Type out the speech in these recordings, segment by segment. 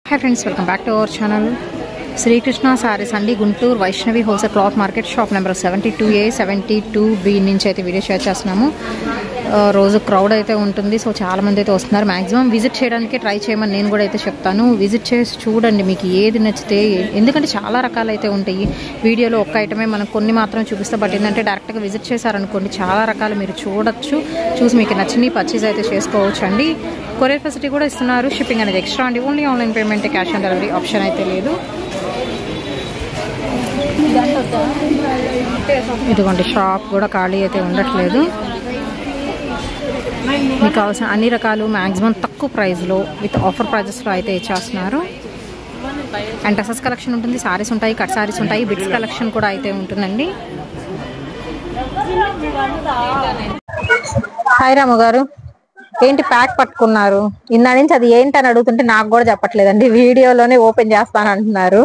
Hi friends, welcome back to our channel. Sri Krishna Sarees Andi Guntur Vaishnavi Wholesale Cloth Market shop number 72A 72B నుంచి అయితే video share చేస్తున్నాము. రోజు crowd అయితే ఉంటుంది, so చాలా మంది అయితే వస్తున్నారు. మాక్సిమం విజిట్ చేయడానికి ట్రై చేయమని నేను కూడా అయితే చెప్తాను. విజిట్ చేసి చూడండి, మీకు ఏది నచ్చితే, ఎందుకంటే చాలా రకాలు అయితే ఉంటాయి. వీడియోలో ఒక్క ఐటమే మనకు కొన్ని మాత్రం చూపిస్తా, బట్ ఏంటంటే డైరెక్ట్గా విజిట్ చేశారనుకోండి చాలా రకాలు మీరు చూడొచ్చు, చూసి మీకు నచ్చినవి పర్చేజ్ అయితే చేసుకోవచ్చు అండి. కొరియర్ ఫెసిలిటీ కూడా ఇస్తున్నారు. షిప్పింగ్ అనేది ఎక్స్ట్రా అండి. Only online payment, cash on delivery option అయితే లేదు. ఇదిగోండి, షాప్ కూడా ఖాళీ అయితే ఉండట్లేదు. మీకు కావాల్సిన అన్ని రకాలు మ్యాక్సిమం తక్కువ ప్రైస్లో విత్ ఆఫర్ ప్రైజెస్లో అయితే ఇచ్చేస్తున్నారు. అండ్ డ్రెస్సెస్ కలెక్షన్ ఉంటుంది, సారీస్ ఉంటాయి, కట్ సారీస్ ఉంటాయి, బిట్స్ కలెక్షన్ కూడా అయితే ఉంటుందండి. హాయ్ రాము గారు, ఏంటి ప్యాక్ పట్టుకున్నారు? ఇందా నుంచి అది ఏంటని అడుగుతుంటే నాకు కూడా చెప్పట్లేదండి. వీడియోలోనే ఓపెన్ చేస్తాను అంటున్నారు,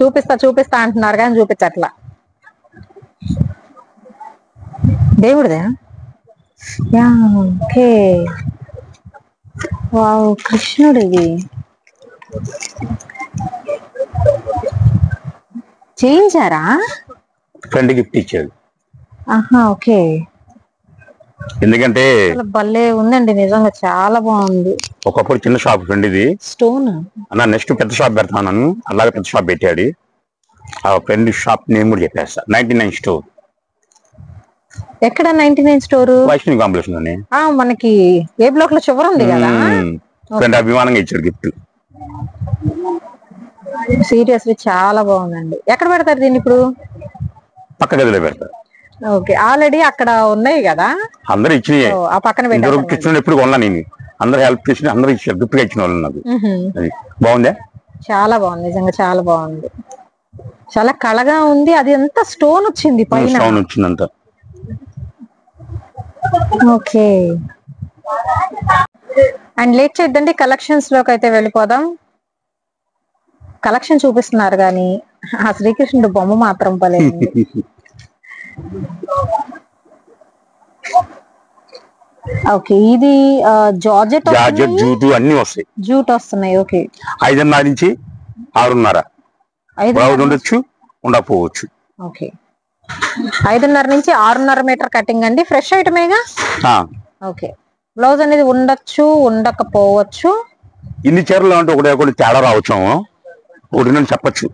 చూపిస్తా అంటున్నారు కానీ చూపించట్లా. దేవుడిదే. ఓకే, వావ్, కృష్ణుడిది చేయించారా? ఫ్రెండ్ గిఫ్ట్ ఇచ్చాడు. ఆహా, ఓకే. ఎందుకంటే భలే ఉందండి, నిజంగా చాలా బాగుంది. ఒకప్పుడు చిన్న షాప్ ఫ్రెండ్ ఇది, స్టోన్ అన్న నెక్స్ట్ పెద్ద షాప్ పెడతాను, అలాగే పెద్ద షాప్ పెట్టాడు. ఆ ఫ్రెండ్ షాప్ నేమ్ కూడా చెప్పేస్తా, 99 స్టోర్. ఎక్కడ 99 స్టోర్? వైష్ణవి కాంప్లెక్స్ లోనే. మనకి ఏ బ్లాక్ లో చివర ఉంది కదా. ఫ్రెండ్ అభిమానంగా ఇచ్చాడు గిఫ్ట్. సీరియస్లీ చాలా బాగుందండి. ఎక్కడ పెడతారు దీన్ని ఇప్పుడు? పక్క గదిలో పెడతారు. ఓకే, ఆల్రెడీ అక్కడ ఉన్నాయి కదా, అందరూ ఇచ్చినాయి. ఆ పక్కన పెట్టారు. ఎప్పుడు కొన్నా నేను, అందరూ హెల్ప్ చేసి అందరూ ఇచ్చారు, గిఫ్ట్ గా ఇచ్చిన వాళ్ళు నాకు. బాగుందా? చాలా బాగుంది, నిజంగా చాలా బాగుంది. చాలా కళగా ఉంది. అది ఎంత స్టోన్ వచ్చింది పైన, స్టోన్ వచ్చిందంత. ఓకే, అండ్ లేట్ చేద్దండి, కలెక్షన్స్ లోకి అయితే వెళ్ళిపోదాం. కలెక్షన్ చూపిస్తున్నారు కానీ ఆ శ్రీకృష్ణుడు బొమ్మ మాత్రం భలే ఉంది. ఓకే, ఇది జార్జెట్ జూట్ అన్ని వస్తాయి. జూట్ వస్తున్నాయి. ఓకే, 5:30 నుంచి 6:30 ఉండొచ్చు, ఉండకపోవచ్చు. ఓకే, 5:30 నుంచి 6:30 మీటర్ కటింగ్ అండి. ఫ్రెష్ ఐటమేగా. ఓకే, బ్లౌజ్ అనేది ఉండొచ్చు, ఉండకపోవచ్చు. ఇన్ని చీరలు అంటే ఒకటి తేడా రావచ్చు, ఒకటి నేను చెప్పచ్చు,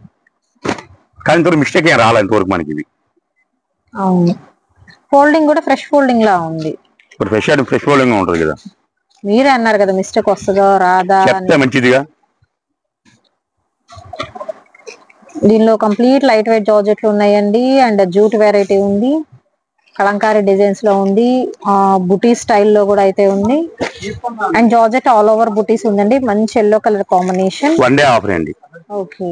కానీ ఇంతవరకు మిస్టేక్ ఏం రాలేదు ఇంతవరకు మనకి. ఇది అవును, ఫోల్డింగ్ కూడా ఫ్రెష్ ఫోల్డింగ్ లా ఉంది. ఫ్రెష్ ఫోల్డింగ్ ఉంటుంది కదా. మీరే అన్నారు కదా మిస్టేక్ వస్తుందో రాదా చెప్తే మంచిదిగా. దీనిలో కంప్లీట్ లైట్ వెయిట్ జార్జెట్లు ఉన్నాయండి. అండ్ జూట్ వెరైటీ ఉంది, కలంకారీ డిజైన్స్ లో ఉంది, బుటీ స్టైల్లో కూడా అయితే ఉంది. అండ్ జార్జెట్ ఆల్ ఓవర్ బుటీస్ ఉందండి. మంచి yellow colour combination. One day offer అండి. Okay,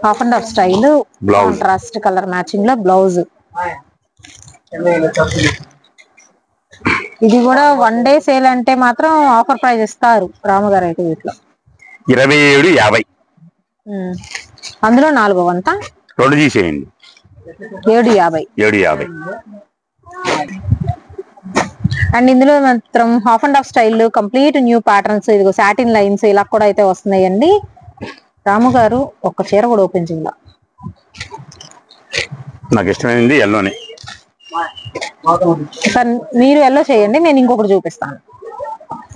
half and half style, contrast colour matching లో బ్లౌజ్. ఇది కూడా వన్ డే సేల్ అంటే మాత్రం ఆఫర్ ప్రైస్ ఇస్తారు రామగారు అయితే వీటిలో. 27.50. అందులో 4వ వంత 2 తీసేయండి. 7.50. అండ్ ఇందులో మాత్రం half and half style, complete new patterns, ఇదిగో సాటిన్ లైన్స్ ఇలా కూడా అయితే వస్తున్నాయండి. రాము గారు ఒక్క చీర కూడా ఓపెన్ చేయాల. నాకు ఇష్టమైంది ఎల్లోనే. మీరు ఎల్లో చేయండి, నేను ఇంకొకటి చూపిస్తాను.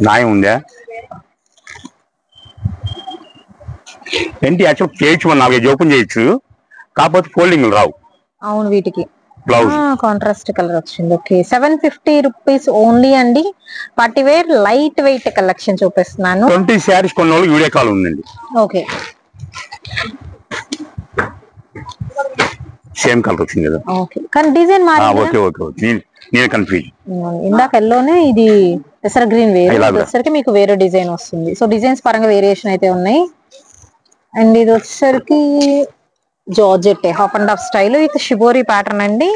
న్యాయం ఉందా ఏంటి? యాక్చువల్ చేయొచ్చు, మనం 4 ఓపెన్ చేయొచ్చు, కాకపోతే ఫోల్డింగ్ రావు. అవును, వీటికి బ్లౌజ్ కాంట్రాస్ట్ కలర్ వచ్చింది. ఓకే, 750 రూపీస్ ఓన్లీ అండి. Party wear light weight collection చూపిస్తున్నాను. 20 శారీస్ కొన్న వాళ్ళు వీడియో కాల్ ఉందండి. ఓకే, సేమ్ కలర్ వచ్చింది కదా. ఓకే, కానీ డిజైన్ మారింది. ఓకే ఓకే, నేను కన్ఫ్యూజ్. ఇందాక ఎల్లోనే ఇది పెసర గ్రీన్ వేరే, వచ్చేసరికి మీకు వేరే డిజైన్ వస్తుంది. సో డిజైన్స్ పరంగా వేరియేషన్ అయితే ఉన్నాయి. అండ్ ఇది వచ్చేసరికి georgette half and half style with shibori pattern అండి.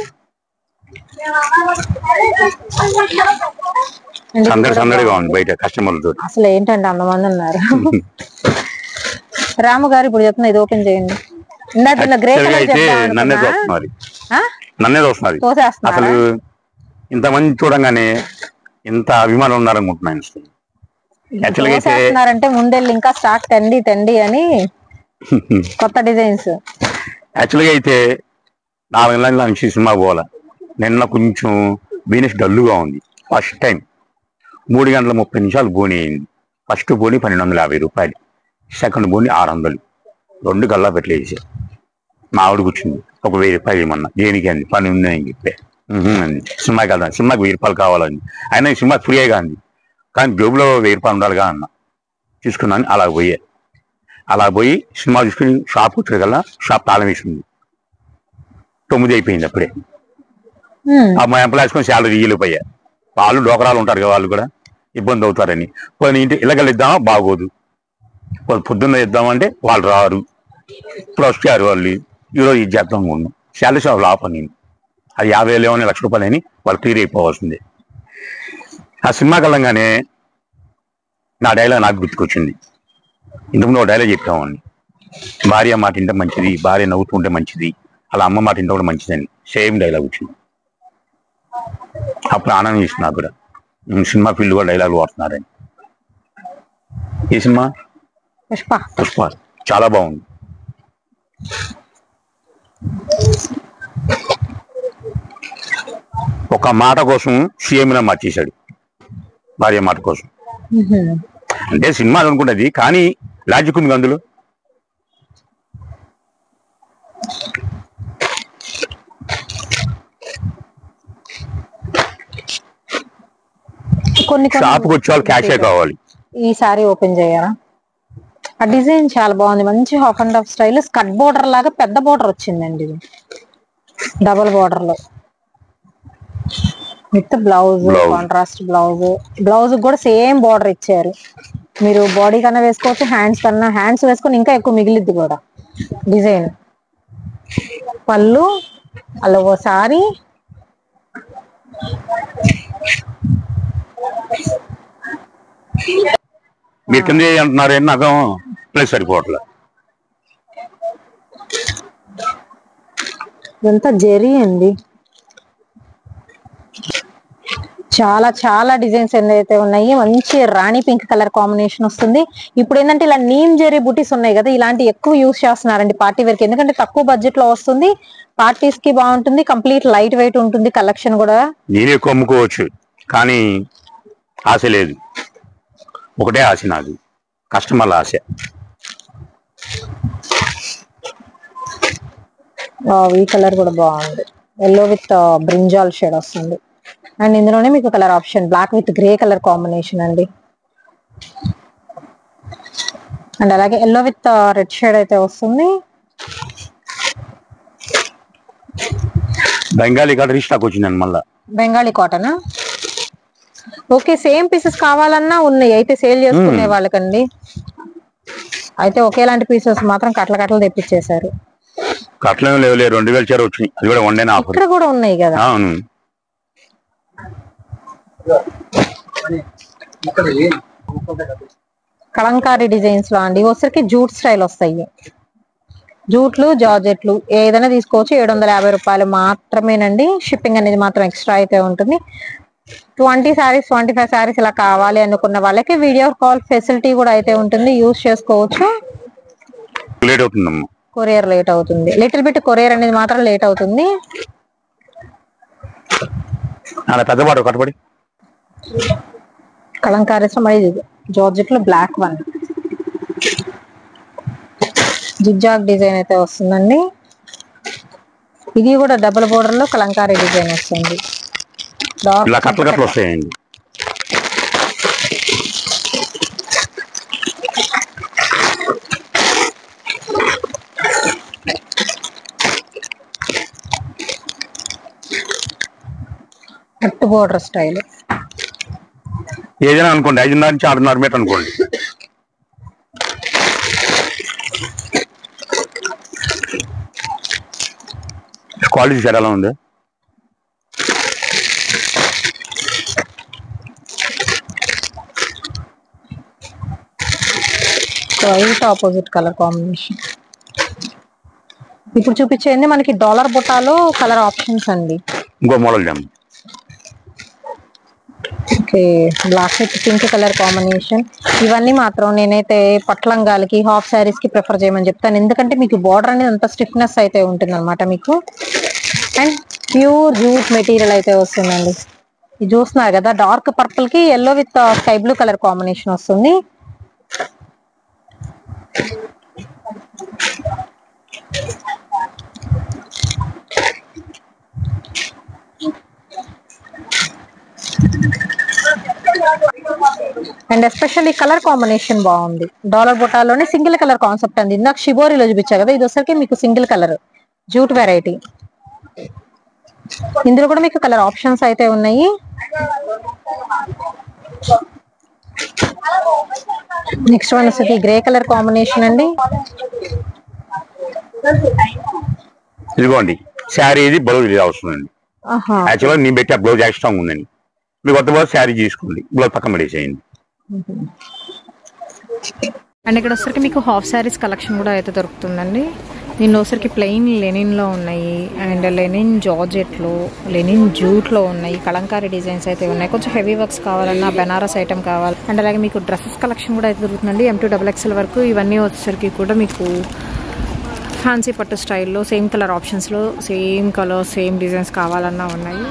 అసలు ఏంటంటే అంతమంది ఉన్నారు. రాము గారు ఇప్పుడు చెప్తున్నా, ఇది ఓపెన్ చేయండి. గ్రే కలర్ అసలు ఇంతమంది చూడంగానే ఇంత అభిమానం ఉన్నారనుకుంటున్నాను. అంటే ముందెళ్ళి ఇంకా స్టాక్ తండి అని కొత్త డిజైన్స్. యాక్చువల్గా అయితే 4 నెలల నుంచి సినిమా పోవాల. నిన్న కొంచెం బిజినెస్ డల్లుగా ఉంది. ఫస్ట్ టైం 3 గంటల 30 నిమిషాలు బోని అయింది. ఫస్ట్ బోని 1250 రూపాయలు, సెకండ్ బోని 600. 2 గల్లా పెట్టలేసి మా ఆవిడ కూర్చుంది. ఒక 1000 రూపాయలు ఏమన్నా దేనికి అంది, పని ఉంది అని చెప్పే అంది. సినిమాకి వెళ్దాం, సినిమాకి 1000 రూపాయలు కావాలండి. అయినా సినిమా ఫ్రీగా అంది, కానీ జోబులో 1000 రూపాయలు ఉండాలిగా అన్న. చూసుకున్నాను. అలా పోయి సినిమా చూసుకుని షాప్ కూర్చోగల షాప్ తాళం వేసింది. 9 అయిపోయింది అప్పుడే. మా ఎంప్లాయీస్ కొని శాలరీ ఇయ్యలేకపోయా. వాళ్ళు డోకరాలు ఉంటారు కదా, వాళ్ళు కూడా ఇబ్బంది అవుతారని పోనీ ఇంటి ఇళ్ళగలు ఇద్దామా, బాగోదు. పొద్దున్న ఇద్దామంటే వాళ్ళు రారు. ఇప్పుడు వచ్చారు వాళ్ళు, ఈరోజు ఇది చేద్దాం ఉన్నాం. శాలరీ షాప్ లాప నేను అది 50,000 ఏమో 1,00,000 రూపాయలు అని వాళ్ళు క్లియర్ అయిపోవాల్సిందే. ఆ సినిమాకి వెళ్ళంగానే నా డైలాగ్ నాకు గుర్తుకొచ్చింది. ఇంతకుముందు ఒక డైలాగ్ చెప్పామండి, భార్య మాట ఇంటే మంచిది, భార్య నవ్వుతుంటే మంచిది, అలా అమ్మ మాట ఇంట కూడా మంచిదని. సేమ్ డైలాగ్ వచ్చింది. అప్పుడు ఆనందం చేసింది నాకు కూడా, సినిమా ఫీల్డ్ కూడా డైలాగ్ వాడుతున్నారని. ఈ సినిమా పుష్ప చాలా బాగుంది. ఒక మాట కోసం సీఎంలా మార్చేశాడు, భార్య మాట కోసం. అంటే సినిమా అనుకుంటుంది కానీ లాజిక్ ఉంది అందులో. షాప్కి వచ్చే వాళ్ళు క్యాషే కావాలి. ఈసారి ఓపెన్ చేయాలా? ఆ డిజైన్ చాలా బాగుంది, మంచి half and half style, skirt border లాగా పెద్ద బోర్డర్ వచ్చిందండి. ఇది డబుల్ బోర్డర్ లో విత్ బ్లౌజ్, కాంట్రాస్ట్ బ్లౌజ్ కూడా సేమ్ బోర్డర్ ఇచ్చారు. మీరు బాడీ కన్నా వేసుకోవచ్చు, హ్యాండ్స్ వేసుకొని ఇంకా ఎక్కువ మిగిలిద్ది కూడా డిజైన్. పళ్ళు అలా ఓసారి మీరు కింద అంటున్నారు, నాకు ప్లేస్ సరిపోవట్లేదు. ఇదంతా జెరీ అండి. చాలా చాలా డిజైన్స్ ఏదైతే ఉన్నాయి, మంచి రాణి పింక్ కలర్ కాంబినేషన్ వస్తుంది. ఇప్పుడు ఏంటంటే ఇలా నీమ్ జెరీ బుటీస్ ఉన్నాయి కదా, ఇలాంటి ఎక్కువ యూస్ చేస్తున్నారండి పార్టీ వేర్ కి. ఎందుకంటే తక్కువ బడ్జెట్ లో వస్తుంది, పార్టీస్ కి బాగుంటుంది, కంప్లీట్ లైట్ వెయిట్ ఉంటుంది. కలెక్షన్ కూడా నేనే కొమ్ముకోవచ్చు, కానీ ఆశ లేదు. ఒకటే ఆశ నాకు, కస్టమర్ల ఆశ. ఈ కలర్ కూడా బాగుంది, ఎల్లో విత్ బ్రింజాల్ షేడ్ వస్తుంది. అండ్ ఇందులోనే మీకు colour option black with grey colour combination అండి. అండ్ అలాగే ఎల్లో విత్ రెడ్ షేడ్ అయితే వస్తుంది. బెంగాలీ కాటన్ రీస్టాక్ వచ్చిందండి మళ్ళా. Bengali cotton okay, same pieces కావాలన్నా ఉన్నాయి అయితే సేల్ చేసుకునే వాళ్ళకండి. అయితే ఒకేలాంటి పీసెస్ మాత్రం కట్టలు తెప్పించేశారు. కట్లేం లేవు, 2000 చీర వచ్చినాయి, అది కూడా వన్ డే ఆఫర్. ఇక్కడ కూడా ఉన్నాయి కదా. అవును, కలంకారీ డిజైన్స్ లో అండి వచ్చరికి జూట్ స్టైల్ వస్తాయి. జూట్లు జార్జెట్లు ఏదైనా తీసుకోవచ్చు. 750 రూపాయలు మాత్రమేనండి. షిప్పింగ్ అనేది మాత్రం ఎక్స్ట్రా అయితే ఉంటుంది. 20 శారీస్ 25 శారీస్ ఇలా కావాలి అనుకున్న వాళ్ళకి వీడియో కాల్ ఫెసిలిటీ కూడా అయితే ఉంటుంది, యూజ్ చేసుకోవచ్చు. కొరియర్ లేట్ అవుతుంది, లిటిల్ బిట్ కొరియర్ అనేది మాత్రం లేట్ అవుతుంది. కలంకారీస్ జార్జెట్ లో బ్లాక్ వన్ జిగ్జాగ్ డిజైన్ అయితే వస్తుందండి. ఇది కూడా డబుల్ బోర్డర్ లో కలంకారీ డిజైన్ వస్తుంది. కట్ బోర్డర్ స్టైల్ ఏదైనా అనుకోండి, 5.5 నుంచి 6.5 మీటర్ అనుకోండి. క్వాలిటీ చాలా ఎలా ఉంది. White opposite colour combination. ఇప్పుడు చూపించేది మనకి డాలర్ బుట్టాలో కలర్ ఆప్షన్స్ అండి. ఇంకో model okay, black with pink colour combination. ఇవన్నీ మాత్రం నేనైతే పట్లంగాలకి హాఫ్ శారీస్ కి ప్రిఫర్ చేయమని చెప్తాను, ఎందుకంటే మీకు బార్డర్ అనేది అంత స్టిఫ్నెస్ అయితే ఉంటుంది అనమాట మీకు. అండ్ ప్యూర్ జూట్ మెటీరియల్ అయితే వస్తుందండి. ఇది చూస్తున్నారు కదా, డార్క్ పర్పుల్ కి yellow with sky blue colour combination వస్తుంది. అండ్ ఎస్పెషల్లీ కలర్ కాంబినేషన్ బాగుంది. డాలర్ బుటాలోనే సింగిల్ కలర్ కాన్సెప్ట్ అండి. ఇందాక షిబోరిలో చూపించా కదా, ఇది వచ్చరికి మీకు సింగిల్ కలర్ జూట్ వెరైటీ. ఇందులో కూడా మీకు కలర్ ఆప్షన్స్ అయితే ఉన్నాయి. నెక్స్ట్ వన్ వచ్చేసి గ్రే కలర్ కాంబినేషన్ అండి. ఇదిగోండి శారీ ఇది బ్లౌజ్ ఇది వస్తుందండి. యాక్చువల్గా నేను పెట్టి ఆ బ్లౌజ్ ఎక్స్ట్రా ఉందండి. మీకు కొత్త బ్లౌజ్ శారీ తీసుకోండి, బ్లౌజ్ పక్కన పడేసేయండి. అండ్ ఇక్కడ వచ్చరికి మీకు హాఫ్ శారీస్ కలెక్షన్ కూడా అయితే దొరుకుతుందండి. దీనిలో వచ్చరికి ప్లెయిన్ లెనిన్లో ఉన్నాయి, అండ్ లెనిన్ జార్జెట్లో, లెనిన్ జూట్లో ఉన్నాయి, కలంకారీ డిజైన్స్ అయితే ఉన్నాయి. కొంచెం హెవీ వర్క్స్ కావాలన్నా బెనారస్ ఐటమ్ కావాలి. అండ్ అలాగే మీకు డ్రెస్సెస్ కలెక్షన్ కూడా అయితే దొరుకుతుందండి, M2XXL వరకు. ఇవన్నీ వచ్చేసరికి కూడా మీకు ఫ్యాన్సీ పట్టు స్టైల్లో సేమ్ కలర్ ఆప్షన్స్లో సేమ్ కలర్ సేమ్ డిజైన్స్ కావాలన్నా ఉన్నాయి.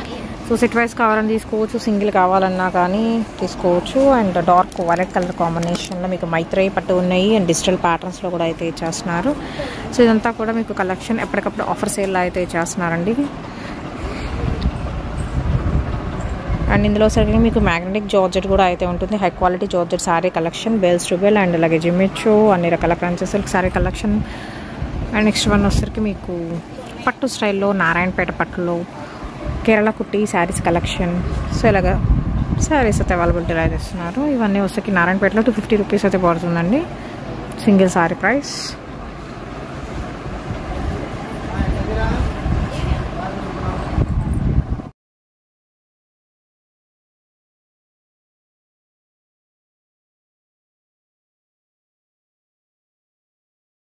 సో సెట్ వైజ్ కావాలని తీసుకోవచ్చు, సింగిల్ కావాలన్నా కానీ తీసుకోవచ్చు. అండ్ డార్క్ వైలెట్ కలర్ కాంబినేషన్లో మీకు మైత్రేయి పట్టు ఉన్నాయి, అండ్ డిజిటల్ ప్యాటర్న్స్లో కూడా అయితే ఇచ్చేస్తున్నారు. సో ఇదంతా కూడా మీకు కలెక్షన్ ఎప్పటికప్పుడు ఆఫర్ సేల్లో అయితే ఇచ్చేస్తున్నారండి. అండ్ ఇందులో సరిగ్గా మీకు మ్యాగ్నెటిక్ జార్జెట్ కూడా అయితే ఉంటుంది, high quality georgette sari collection, bells to bell, and అలాగే జిమ్మిచో అన్ని రకాల క్రంచెస్ silk sari collection. And next one వచ్చరికి మీకు పట్టు స్టైల్లో నారాయణపేట పట్టులో కేరళ కుట్టి శారీస్ కలెక్షన్. సో ఇలాగా శారీస్ అయితే అవైలబిలిటీలో అయితే ఇస్తున్నారు. ఇవన్నీ వచ్చరికి నారాయణపేటలో 250 రూపీస్ అయితే పడుతుందండి సింగిల్ శారీ ప్రైస్.